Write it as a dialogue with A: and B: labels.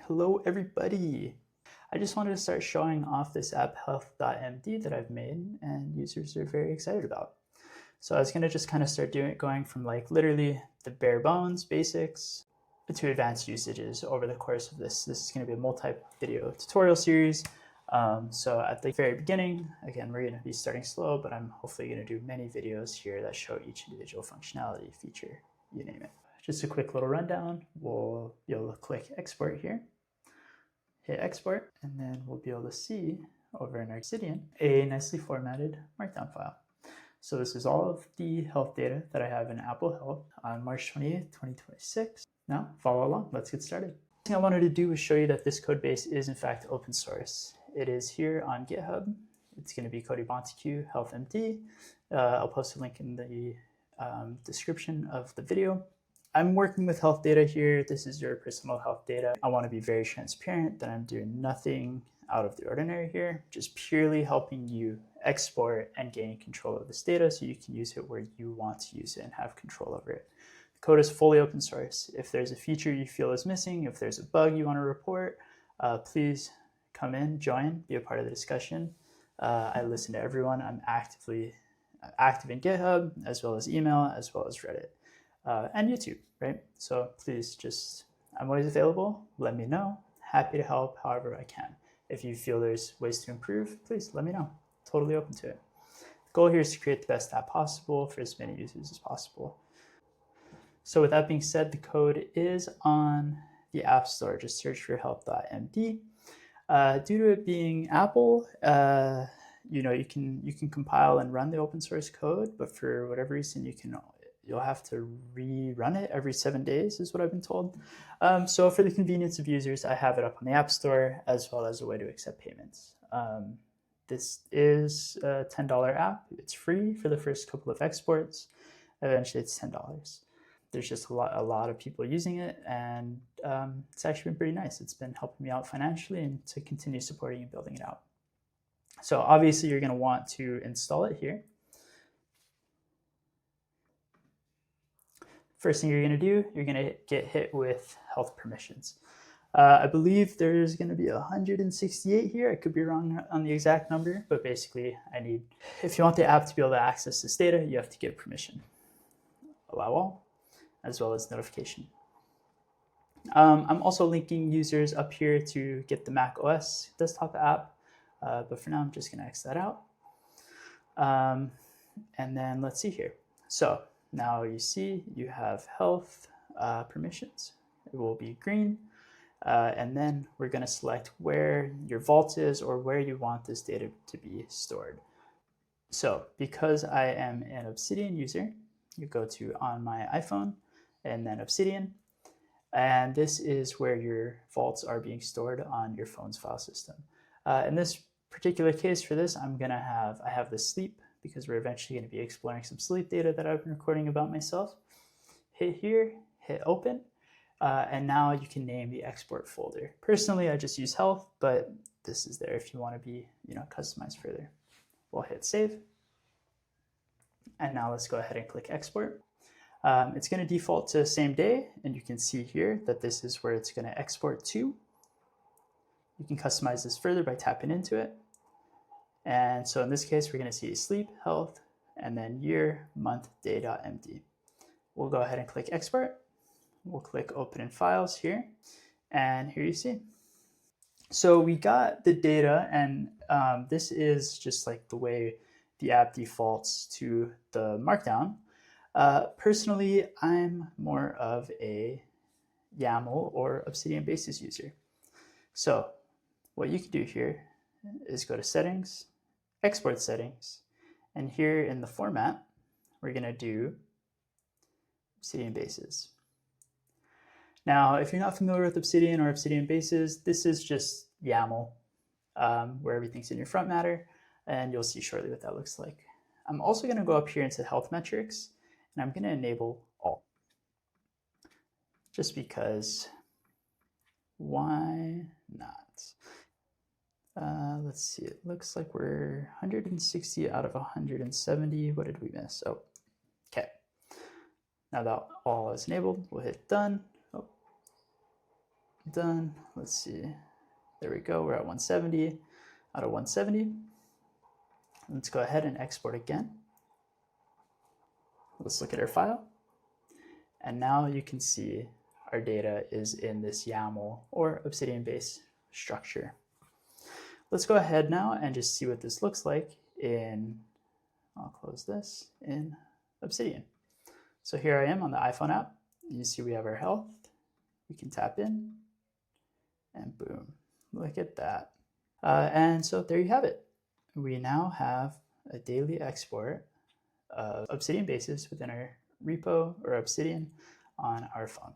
A: Hello everybody! I just wanted to start showing off this app Health.md that I've made and users are very excited about. So I was going to just kind of start going from like literally the bare bones basics to advanced usages over the course of this. This is going to be a multi-video tutorial series. So at the very beginning, again, we're going to be starting slow, but I'm hopefully going to do many videos here that show each individual functionality, feature, you name it. Just a quick little rundown. We'll be able to click export here, hit export, and then we'll be able to see over in our Obsidian a nicely formatted markdown file. So this is all of the health data that I have in Apple Health on March 28th, 2026. Now follow along, let's get started. The thing I wanted to do was show you that this code base is in fact open source. It is here on GitHub. It's going to be codebase HealthMD. I'll post a link in the description of the video. I'm working with health data here. This is your personal health data. I want to be very transparent that I'm doing nothing out of the ordinary here, just purely helping you export and gain control of this data so you can use it where you want to use it and have control over it. The code is fully open source. If there's a feature you feel is missing, if there's a bug you want to report, please come in, join, be a part of the discussion. I listen to everyone. I'm active in GitHub, as well as email, as well as Reddit. And YouTube, right? So please I'm always available. Let me know. Happy to help however I can. If you feel there's ways to improve, please let me know. Totally open to it. The goal here is to create the best app possible for as many users as possible. So with that being said, the code is on the App Store. Just search for Health.md. Due to it being Apple, you can compile and run the open source code, but for whatever reason, you'll have to rerun it every 7 days is what I've been told. So for the convenience of users, I have it up on the App Store as well as a way to accept payments. This is a $10 app. It's free for the first couple of exports. Eventually it's $10. There's just a lot of people using it, and it's actually been pretty nice. It's been helping me out financially and to continue supporting and building it out. So obviously you're gonna want to install it here. First thing you're going to do, you're going to get hit with health permissions. I believe there's going to be 168 here. I could be wrong on the exact number, but basically if you want the app to be able to access this data, you have to give permission. Allow all, as well as notification. I'm also linking users up here to get the Mac OS desktop app, but for now I'm just going to X that out. And then let's see here. So now you see you have health permissions. It will be green. And then we're going to select where your vault is or where you want this data to be stored. So because I am an Obsidian user, you go to on my iPhone and then Obsidian. And this is where your vaults are being stored on your phone's file system. In this particular case for this, I have the sleep, because we're eventually going to be exploring some sleep data that I've been recording about myself. Hit here, hit open, and now you can name the export folder. Personally, I just use health, but this is there if you want to be, customized further. We'll hit save. And now let's go ahead and click export. It's going to default to same day, and you can see here that this is where it's going to export to. You can customize this further by tapping into it. And so in this case, we're going to see sleep, health, and then year, month, day.md. We'll go ahead and click export. We'll click open in files here. And here you see. So we got the data, and this is just like the way the app defaults to the markdown. Personally, I'm more of a YAML or Obsidian Bases user. So what you can do here is go to settings, export settings, and here in the format, we're going to do Obsidian Bases. Now, if you're not familiar with Obsidian or Obsidian Bases, this is just YAML, where everything's in your front matter, and you'll see shortly what that looks like. I'm also going to go up here into health metrics, and I'm going to enable all. Just because, why not? Let's see, it looks like we're 160 out of 170. What did we miss? Oh, okay. Now that all is enabled, we'll hit done. Oh. Done. Let's see. There we go. We're at 170 out of 170. Let's go ahead and export again. Let's look at our file. And now you can see our data is in this YAML or Obsidian base structure. Let's go ahead now and just see what this looks like in, I'll close this, in Obsidian. So here I am on the iPhone app. You see we have our health. We can tap in and boom, look at that. And so there you have it. We now have a daily export of Obsidian Bases within our repo or Obsidian on our phone.